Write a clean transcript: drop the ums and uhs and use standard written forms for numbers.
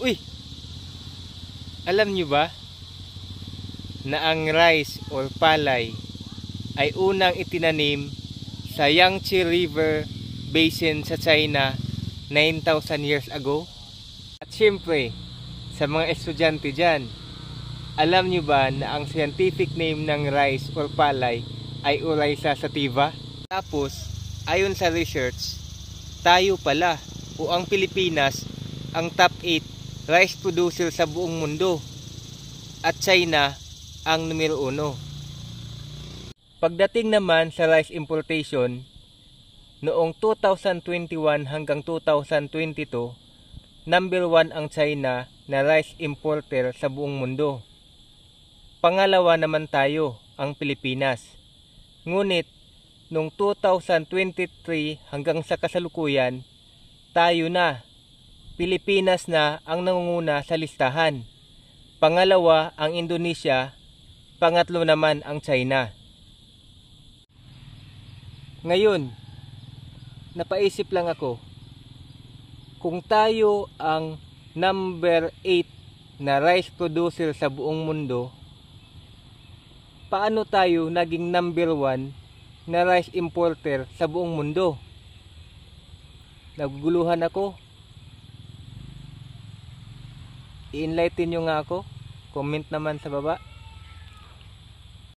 Uy! Alam nyo ba na ang rice or palay ay unang itinanim sa Yangtze River Basin sa China 9,000 years ago? At syempre, sa mga estudyante dyan, alam nyo ba na ang scientific name ng rice or palay ay Oryza sativa? Tapos, ayon sa research, tayo pala o ang Pilipinas ang top 8 rice producer sa buong mundo at China ang numero 1. Pagdating naman sa rice importation, noong 2021 hanggang 2022, number 1 ang China na rice importer sa buong mundo. Pangalawa naman tayo, ang Pilipinas. Ngunit, noong 2023 hanggang sa kasalukuyan, tayo na, Pilipinas na ang nangunguna sa listahan. Pangalawa ang Indonesia, pangatlo naman ang China. Ngayon, napaisip lang ako, kung tayo ang number 8 na rice producer sa buong mundo, paano tayo naging number 1 na rice importer sa buong mundo? Naguguluhan ako. I-enlighten nyo nga ako. Comment naman sa baba.